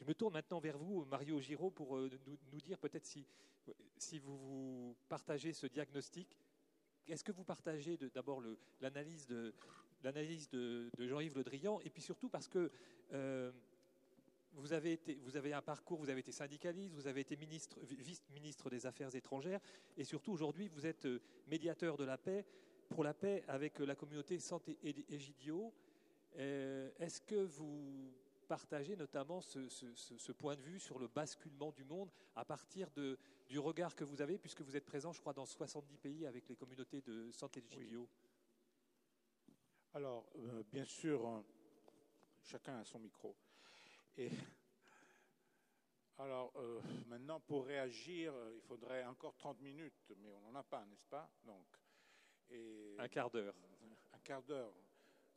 me tourne maintenant vers vous, Mario Giraud, pour nous dire peut-être si vous partagez ce diagnostic. Est-ce que vous partagez d'abord l'analyse de Jean-Yves Le Drian, et puis surtout parce que vous avez un parcours, vous avez été syndicaliste, vous avez été vice-ministre des Affaires étrangères, et surtout aujourd'hui vous êtes médiateur de la paix, pour la paix avec la communauté Santé Egidio. Est-ce que vous partagez notamment ce point de vue sur le basculement du monde à partir du regard que vous avez, puisque vous êtes présent, je crois, dans 70 pays avec les communautés de Santé Egidio? Oui. Alors, bien sûr, chacun a son micro. Et alors, maintenant, pour réagir, il faudrait encore 30 minutes, mais on n'en a pas, n'est-ce pas? Donc, un quart d'heure. Un quart d'heure,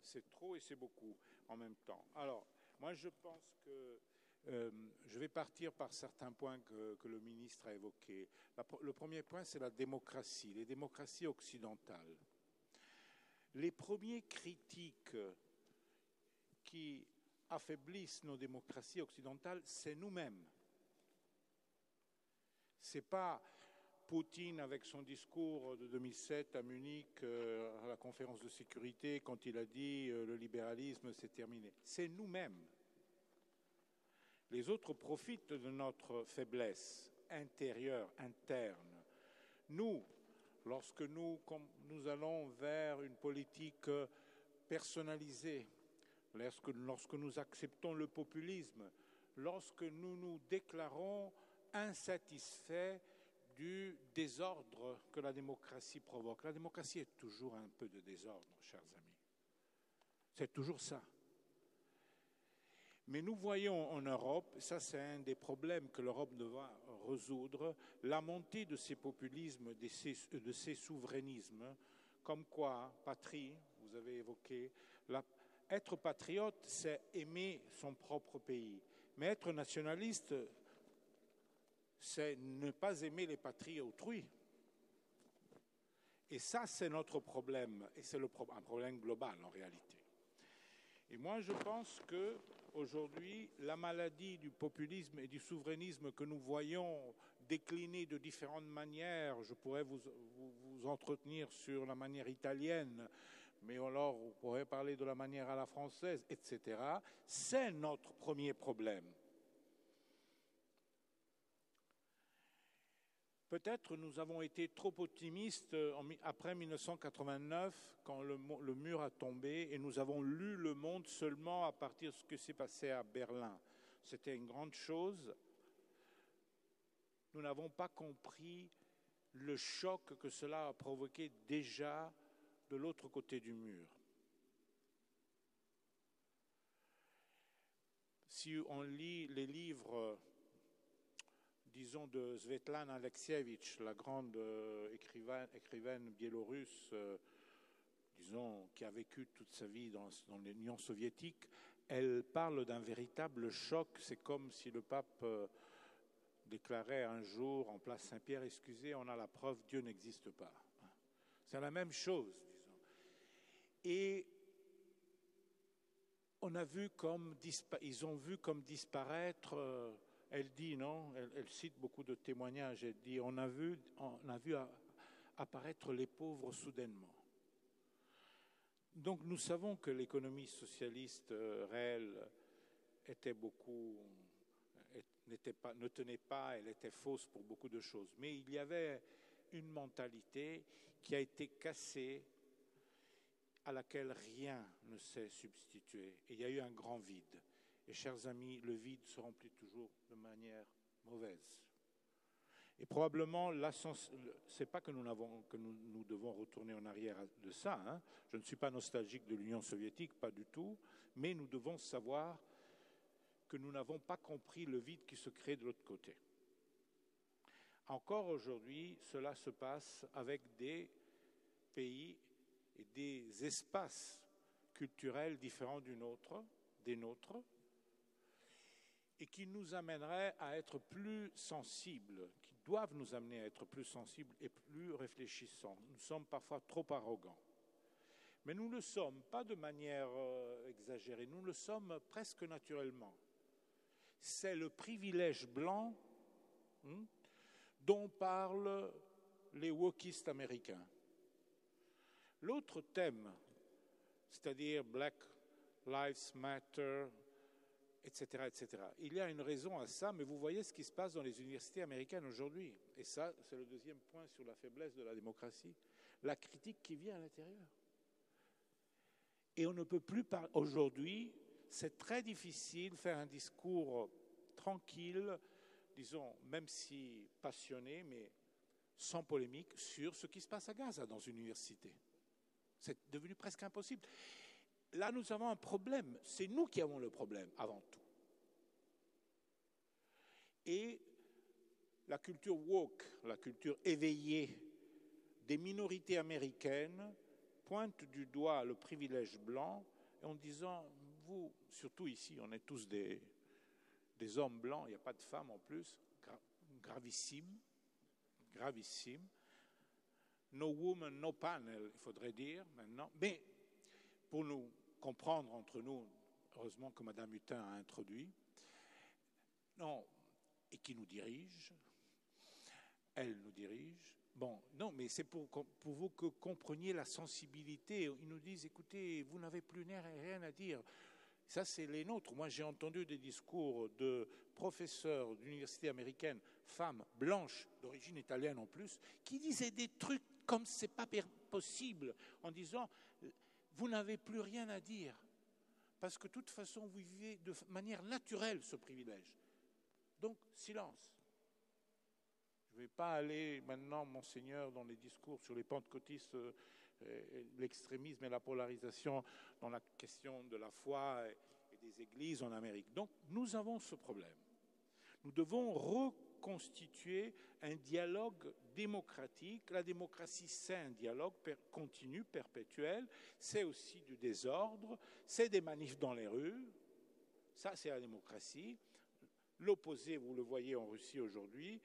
c'est trop et c'est beaucoup en même temps. Alors, moi, je pense que je vais partir par certains points que le ministre a évoqués. Le premier point, c'est la démocratie, les démocraties occidentales. Les premiers critiques qui affaiblissent nos démocraties occidentales, c'est nous-mêmes. C'est pas Poutine avec son discours de 2007 à Munich, à la conférence de sécurité, quand il a dit le libéralisme c'est terminé. C'est nous-mêmes. Les autres profitent de notre faiblesse intérieure, interne. Nous, lorsque nous allons vers une politique personnalisée, lorsque nous acceptons le populisme, lorsque nous nous déclarons insatisfaits du désordre que la démocratie provoque. La démocratie est toujours un peu de désordre, chers amis. C'est toujours ça. Mais nous voyons en Europe, ça c'est un des problèmes que l'Europe devra résoudre, la montée de ces populismes, de ces souverainismes, comme quoi, patrie, vous avez évoqué, être patriote, c'est aimer son propre pays. Mais être nationaliste, c'est ne pas aimer les patries autrui. Et ça, c'est notre problème, et c'est un problème global en réalité. Et moi, je pense qu'aujourd'hui, la maladie du populisme et du souverainisme que nous voyons décliner de différentes manières, je pourrais vous entretenir sur la manière italienne, mais alors on pourrait parler de la manière à la française, etc., c'est notre premier problème. Peut-être nous avons été trop optimistes après 1989, quand le mur a tombé, et nous avons lu le monde seulement à partir de ce qui s'est passé à Berlin. C'était une grande chose. Nous n'avons pas compris le choc que cela a provoqué déjà de l'autre côté du mur. Si on lit les livres, disons, de Svetlana Alexievitch, la grande écrivaine biélorusse, disons, qui a vécu toute sa vie dans l'Union soviétique, elle parle d'un véritable choc. C'est comme si le pape déclarait un jour en place Saint-Pierre, excusez, on a la preuve, Dieu n'existe pas. C'est la même chose, disons. Et ils ont vu comme disparaître, elle dit, non, elle cite beaucoup de témoignages, elle dit, on a vu apparaître les pauvres soudainement. Donc nous savons que l'économie socialiste réelle ne tenait pas, elle était fausse pour beaucoup de choses. Mais il y avait une mentalité qui a été cassée, à laquelle rien ne s'est substitué. Et il y a eu un grand vide. Et chers amis, le vide se remplit toujours de manière mauvaise. Et probablement, c'est pas que nous devons retourner en arrière de ça. Hein. Je ne suis pas nostalgique de l'Union soviétique, pas du tout. Mais nous devons savoir que nous n'avons pas compris le vide qui se crée de l'autre côté. Encore aujourd'hui, cela se passe avec des pays et des espaces culturels différents des nôtres, et qui nous amèneraient à être plus sensibles, qui doivent nous amener à être plus sensibles et plus réfléchissants. Nous sommes parfois trop arrogants. Mais nous ne le sommes pas de manière exagérée, nous le sommes presque naturellement. c'est le privilège blanc dont parlent les wokistes américains. L'autre thème, c'est-à-dire Black Lives Matter, etc., etc. Il y a une raison à ça, mais vous voyez ce qui se passe dans les universités américaines aujourd'hui. Et ça, c'est le deuxième point sur la faiblesse de la démocratie. La critique qui vient à l'intérieur. Et on ne peut plus parler. Aujourd'hui, c'est très difficile de faire un discours tranquille, disons, même si passionné, mais sans polémique, sur ce qui se passe à Gaza dans une université. C'est devenu presque impossible. Là, nous avons un problème. C'est nous qui avons le problème, avant tout. Et la culture woke, la culture éveillée des minorités américaines, pointe du doigt le privilège blanc en disant, vous, surtout ici, on est tous des hommes blancs, il n'y a pas de femmes en plus, gravissime, gravissime. No woman, no panel, il faudrait dire maintenant. Mais pour nous comprendre entre nous, heureusement que Mme Hutin a introduit, non, et qui nous dirige, elle nous dirige. Bon, non, mais c'est pour vous que compreniez la sensibilité. Ils nous disent, écoutez, vous n'avez plus rien à dire. Ça, c'est les nôtres. Moi, j'ai entendu des discours de professeurs d'université américaine, femmes blanches, d'origine italienne en plus, qui disaient des trucs comme c'est pas possible, en disant, vous n'avez plus rien à dire, parce que de toute façon, vous vivez de manière naturelle ce privilège. Donc, silence. Je ne vais pas aller maintenant, monseigneur, dans les discours sur les pentecôtistes, l'extrémisme et la polarisation dans la question de la foi et des églises en Amérique. Donc, nous avons ce problème. Nous devons reconstituer un dialogue démocratique. La démocratie, c'est un dialogue continu, perpétuel. C'est aussi du désordre. C'est des manifs dans les rues. Ça, c'est la démocratie. L'opposé, vous le voyez en Russie aujourd'hui.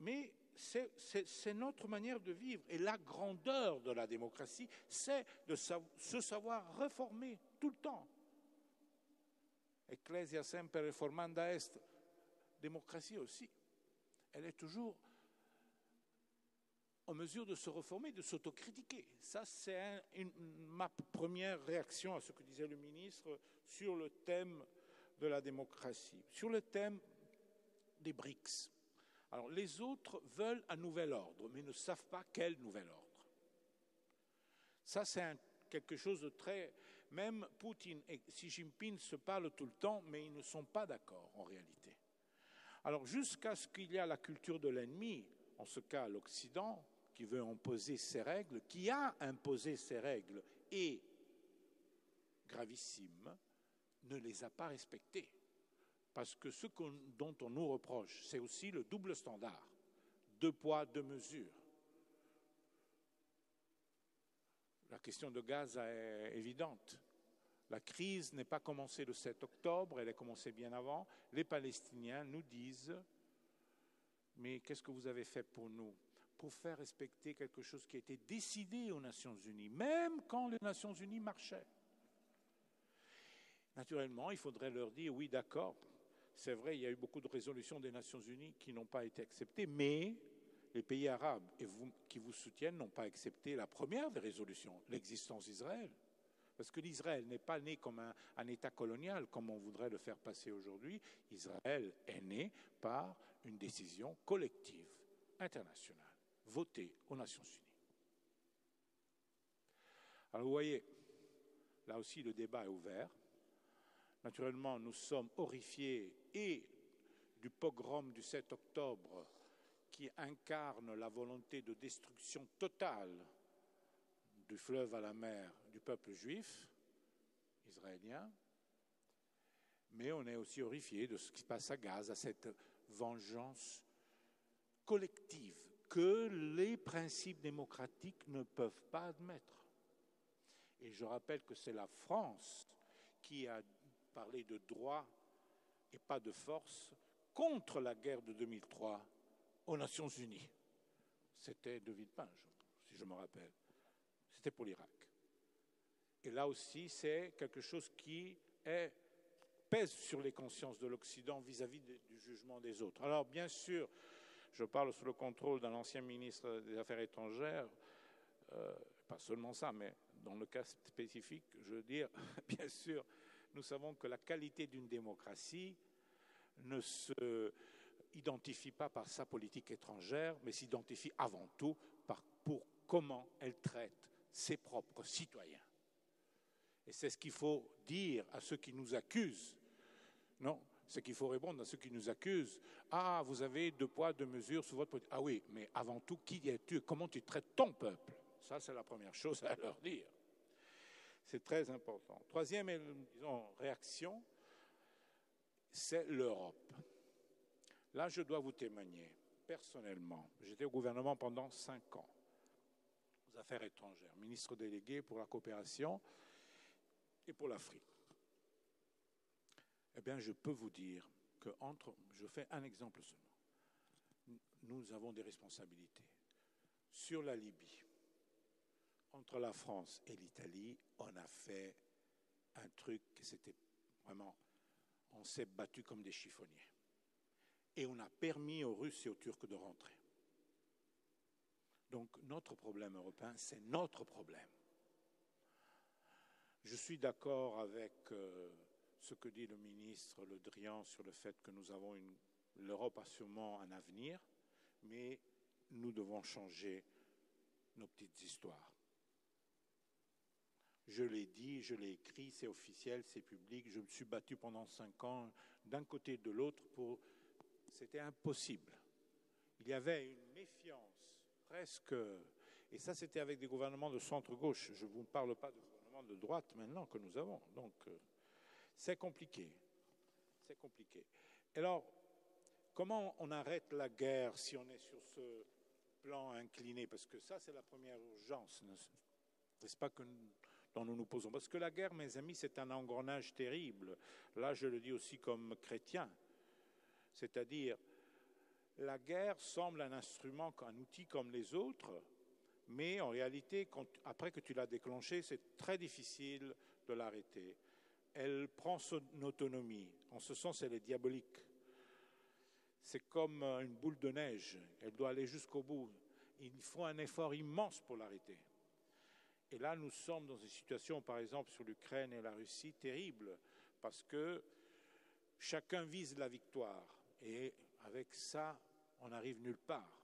Mais c'est notre manière de vivre. Et la grandeur de la démocratie, c'est de se savoir réformer tout le temps. Ecclesia semper reformanda est. Démocratie aussi. Elle est toujours en mesure de se reformer, de s'autocritiquer. Ça, c'est ma première réaction à ce que disait le ministre sur le thème de la démocratie, sur le thème des BRICS. Alors, les autres veulent un nouvel ordre, mais ne savent pas quel nouvel ordre. Ça, c'est quelque chose de très... Même Poutine et Xi Jinping se parlent tout le temps, mais ils ne sont pas d'accord, en réalité. Alors, jusqu'à ce qu'il y ait la culture de l'ennemi, en ce cas l'Occident, qui veut imposer ses règles, qui a imposé ses règles, et, gravissime, ne les a pas respectées. Parce que ce dont on nous reproche, c'est aussi le double standard. 2 poids, 2 mesures. La question de Gaza est évidente. La crise n'est pas commencée le 7 octobre, elle a commencé bien avant. Les Palestiniens nous disent, mais qu'est-ce que vous avez fait pour nous? Pour faire respecter quelque chose qui a été décidé aux Nations Unies, même quand les Nations Unies marchaient. Naturellement, il faudrait leur dire, oui, d'accord, c'est vrai, il y a eu beaucoup de résolutions des Nations Unies qui n'ont pas été acceptées, mais les pays arabes qui vous soutiennent n'ont pas accepté la première des résolutions, l'existence d'Israël. Parce que l'Israël n'est pas né comme un État colonial, comme on voudrait le faire passer aujourd'hui. Israël est né par une décision collective, internationale, votée aux Nations Unies. Alors vous voyez, là aussi le débat est ouvert. Naturellement, nous sommes horrifiés et du pogrom du 7 octobre qui incarne la volonté de destruction totale du fleuve à la mer du peuple juif israélien, mais on est aussi horrifié de ce qui se passe à Gaza, cette vengeance collective que les principes démocratiques ne peuvent pas admettre. Et je rappelle que c'est la France qui a parlé de droit et pas de force contre la guerre de 2003 aux Nations Unies. C'était de Villepin, si je me rappelle. C'était pour l'Irak. Et là aussi, c'est quelque chose qui est pèse sur les consciences de l'Occident vis-à-vis du jugement des autres. Alors, bien sûr, je parle sous le contrôle d'un ancien ministre des Affaires étrangères, pas seulement ça, mais dans le cas spécifique, je veux dire, bien sûr, nous savons que la qualité d'une démocratie ne se identifie pas par sa politique étrangère, mais s'identifie avant tout pour comment elle traite ses propres citoyens. Et c'est ce qu'il faut dire à ceux qui nous accusent. Non, c'est qu'il faut répondre à ceux qui nous accusent. Ah, vous avez 2 poids, 2 mesures sous votre politique. Ah oui, mais avant tout, qui es-tu? Comment tu traites ton peuple? Ça, c'est la première chose à leur dire. C'est très important. Troisième, disons, réaction, c'est l'Europe. Là, je dois vous témoigner, personnellement. J'étais au gouvernement pendant 5 ans, aux Affaires étrangères, ministre délégué pour la coopération et pour l'Afrique. Eh bien, je peux vous dire que je fais un exemple seulement. Nous avons des responsabilités. Sur la Libye, entre la France et l'Italie, on a fait un truc qui c'était vraiment, on s'est battu comme des chiffonniers. Et on a permis aux Russes et aux Turcs de rentrer. Donc notre problème européen, c'est notre problème. Je suis d'accord avec ce que dit le ministre Le Drian sur le fait que nous avons l'Europe a sûrement un avenir, mais nous devons changer nos petites histoires. Je l'ai dit, je l'ai écrit, c'est officiel, c'est public. Je me suis battu pendant 5 ans d'un côté et de l'autre pour... C'était impossible. Il y avait une méfiance presque... Et ça, c'était avec des gouvernements de centre-gauche. Je ne vous parle pas de gouvernements de droite maintenant que nous avons. Donc, c'est compliqué. C'est compliqué. Alors, comment on arrête la guerre si on est sur ce plan incliné? Parce que ça, c'est la première urgence. N'est-ce pas que dont nous nous posons? Parce que la guerre, mes amis, c'est un engrenage terrible. Là, je le dis aussi comme chrétien. C'est-à-dire, la guerre semble un instrument, un outil comme les autres, mais en réalité, après que tu l'as déclenchée, c'est très difficile de l'arrêter. Elle prend son autonomie. En ce sens, elle est diabolique. C'est comme une boule de neige. Elle doit aller jusqu'au bout. Il faut un effort immense pour l'arrêter. Et là, nous sommes dans une situation, par exemple, sur l'Ukraine et la Russie, terrible, parce que chacun vise la victoire. Et avec ça, on n'arrive nulle part.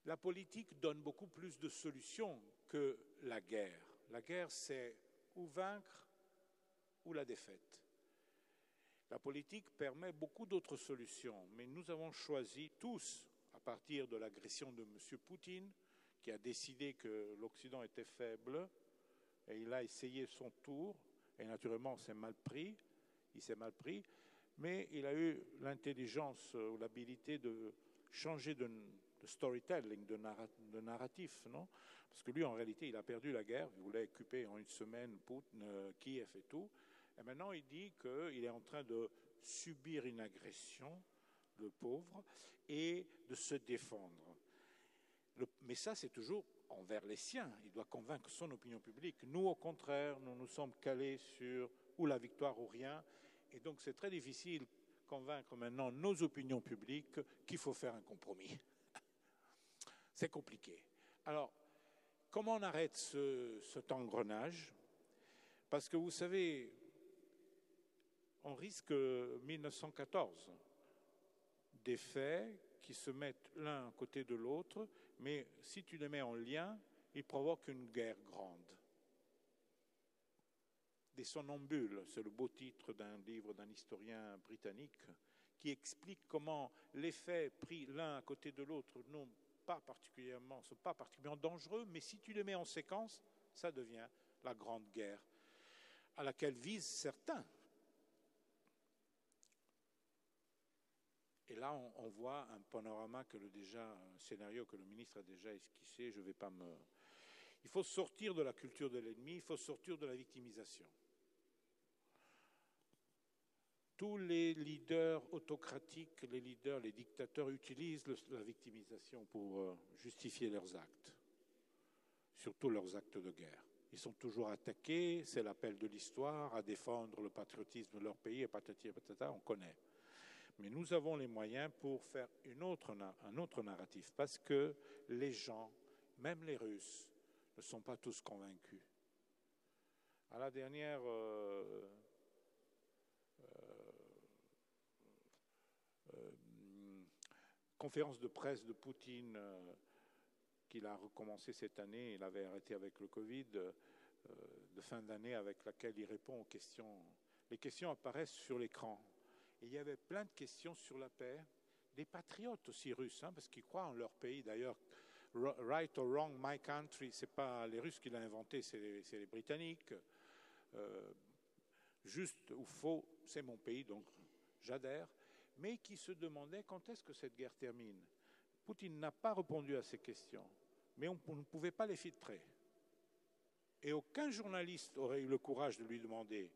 La politique donne beaucoup plus de solutions que la guerre. La guerre, c'est ou vaincre ou la défaite. La politique permet beaucoup d'autres solutions, mais nous avons choisi tous, à partir de l'agression de M. Poutine, qui a décidé que l'Occident était faible, et il a essayé son tour, et naturellement, il s'est mal pris, mais il a eu l'intelligence ou l'habilité de changer de storytelling, de narratif, non? Parce que lui, en réalité, il a perdu la guerre, il voulait occuper en 1 semaine Kiev et tout, et maintenant il dit qu'il est en train de subir une agression, le pauvre, et de se défendre. Mais ça, c'est toujours envers les siens. Il doit convaincre son opinion publique. Nous, au contraire, nous nous sommes calés sur ou la victoire ou rien. Et donc, c'est très difficile de convaincre maintenant nos opinions publiques qu'il faut faire un compromis. C'est compliqué. Alors, comment on arrête cet engrenage? Parce que vous savez, on risque 1914, des faits qui se mettent l'un à côté de l'autre, mais si tu les mets en lien, ils provoquent une guerre grande. Des somnambules, c'est le beau titre d'un livre d'un historien britannique qui explique comment les faits pris l'un à côté de l'autre sont pas particulièrement dangereux, mais si tu les mets en séquence, ça devient la grande guerre à laquelle visent certains. Et là, on voit un panorama un scénario que le ministre a déjà esquissé. Je vais pas Il faut sortir de la culture de l'ennemi, il faut sortir de la victimisation. Tous les leaders autocratiques, les dictateurs utilisent la victimisation pour justifier leurs actes, surtout leurs actes de guerre. Ils sont toujours attaqués, c'est l'appel de l'histoire à défendre le patriotisme de leur pays, et patati et patata, on connaît. Mais nous avons les moyens pour faire un autre narratif, parce que les gens, même les Russes, ne sont pas tous convaincus. À la dernière conférence de presse de Poutine, qu'il a recommencé cette année, il avait arrêté avec le Covid, de fin d'année, avec laquelle il répond aux questions. Les questions apparaissent sur l'écran. Et il y avait plein de questions sur la paix, des patriotes aussi russes, parce qu'ils croient en leur pays. D'ailleurs, right or wrong, my country, c'est pas les Russes qui l'ont inventé, c'est les Britanniques. Juste ou faux, c'est mon pays, donc j'adhère. Mais qui se demandaient quand est-ce que cette guerre termine. Poutine n'a pas répondu à ces questions, mais on ne pouvait pas les filtrer. Et aucun journaliste aurait eu le courage de lui demander.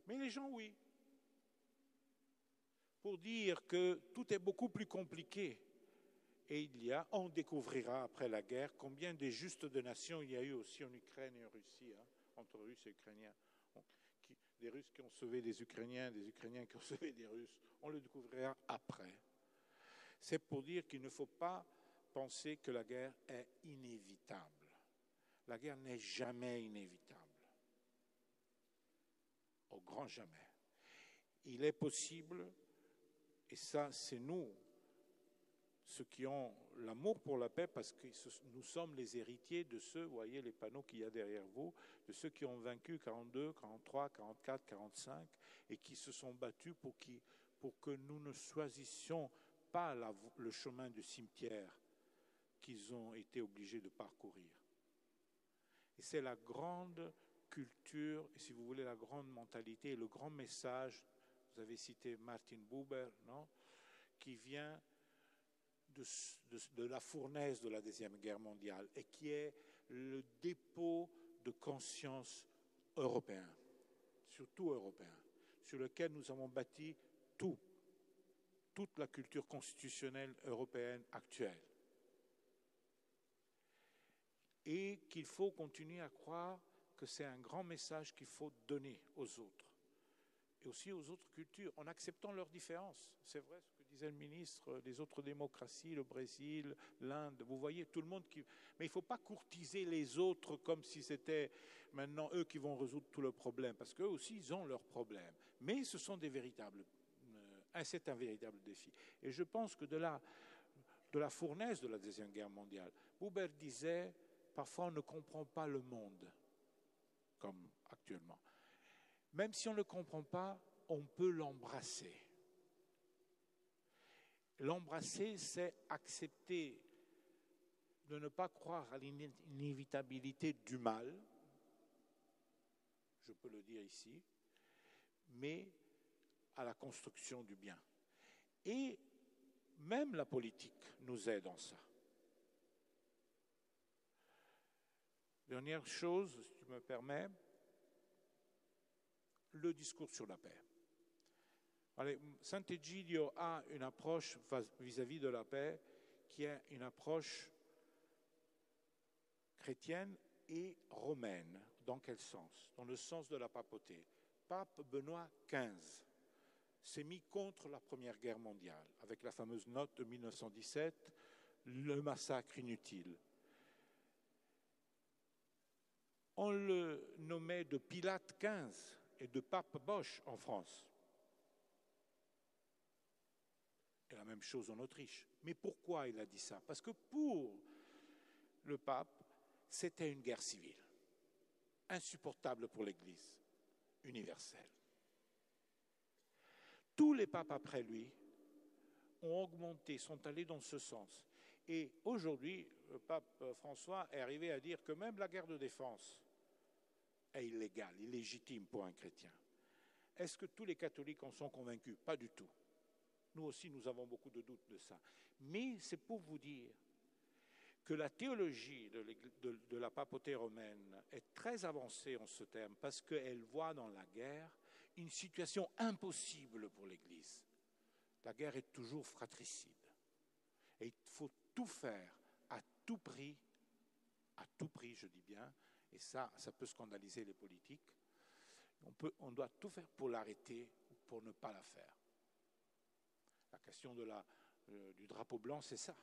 Mais les gens, oui. Pour dire que tout est beaucoup plus compliqué. Et on découvrira après la guerre combien des justes de nations il y a eu aussi en Ukraine et en Russie, entre Russes et Ukrainiens. Des Russes qui ont sauvé des Ukrainiens qui ont sauvé des Russes. On le découvrira après. C'est pour dire qu'il ne faut pas penser que la guerre est inévitable. La guerre n'est jamais inévitable. Au grand jamais. Il est possible, et ça c'est nous, ceux qui ont l'amour pour la paix, parce que nous sommes les héritiers de ceux, vous voyez les panneaux qu'il y a derrière vous, de ceux qui ont vaincu 42, 43, 44, 45, et qui se sont battus pour que nous ne choisissions pas le chemin du cimetière qu'ils ont été obligés de parcourir. Et c'est la grande culture, et si vous voulez la grande mentalité, et le grand message, vous avez cité Martin Buber, non, qui vient de la fournaise de la Deuxième Guerre mondiale et qui est le dépôt de conscience européen, surtout européen, sur lequel nous avons bâti toute la culture constitutionnelle européenne actuelle. Et qu'il faut continuer à croire que c'est un grand message qu'il faut donner aux autres, et aussi aux autres cultures, en acceptant leurs différences. C'est vrai ce que disait le ministre, les autres démocraties, le Brésil, l'Inde, vous voyez, tout le monde qui... Mais il ne faut pas courtiser les autres comme si c'était maintenant eux qui vont résoudre tous leurs problèmes, parce qu'eux aussi, ils ont leurs problèmes. Mais ce sont des véritables... c'est un véritable défi. Et je pense que de la fournaise de la Deuxième Guerre mondiale, Buber disait, parfois on ne comprend pas le monde, comme actuellement. Même si on ne le comprend pas, on peut l'embrasser. L'embrasser, c'est accepter de ne pas croire à l'inévitabilité du mal, je peux le dire ici, mais à la construction du bien. Et même la politique nous aide en ça. Dernière chose, si tu me permets, le discours sur la paix. Allez, Sant'Egidio a une approche vis-à-vis de la paix qui est une approche chrétienne et romaine. Dans quel sens? Dans le sens de la papauté. Pape Benoît XV s'est mis contre la Première Guerre mondiale, avec la fameuse note de 1917, le massacre inutile. On le nommait de Pilate XV et de Pape Bosch en France. Et la même chose en Autriche. Mais pourquoi il a dit ça? Parce que pour le pape, c'était une guerre civile, insupportable pour l'Église universelle. Tous les papes après lui ont augmenté, sont allés dans ce sens. Et aujourd'hui, le pape François est arrivé à dire que même la guerre de défense est illégale, illégitime pour un chrétien. Est-ce que tous les catholiques en sont convaincus? Pas du tout. Nous aussi, nous avons beaucoup de doutes de ça. Mais c'est pour vous dire que la théologie de la papauté romaine est très avancée en ce terme, parce qu'elle voit dans la guerre une situation impossible pour l'Église. La guerre est toujours fratricide. Et il faut tout faire à tout prix je dis bien, Et ça peut scandaliser les politiques. On doit tout faire pour l'arrêter ou pour ne pas la faire. La question du drapeau blanc, c'est ça.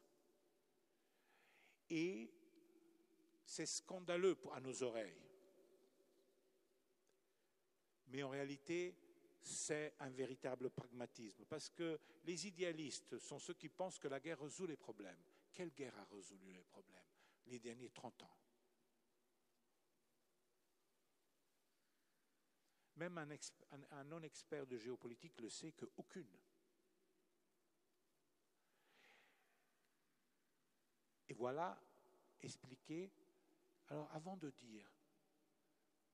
Et c'est scandaleux à nos oreilles. Mais en réalité, c'est un véritable pragmatisme. Parce que les idéalistes sont ceux qui pensent que la guerre résout les problèmes. Quelle guerre a résolu les problèmes les derniers 30 ans? Même un non-expert de géopolitique le sait qu'aucune. Et voilà expliqué. Alors avant de dire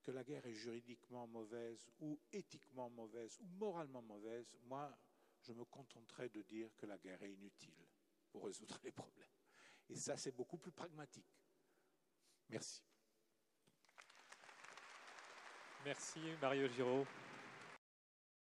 que la guerre est juridiquement mauvaise ou éthiquement mauvaise ou moralement mauvaise, moi je me contenterai de dire que la guerre est inutile pour résoudre les problèmes. Et ça c'est beaucoup plus pragmatique. Merci. Merci Mario Giraud.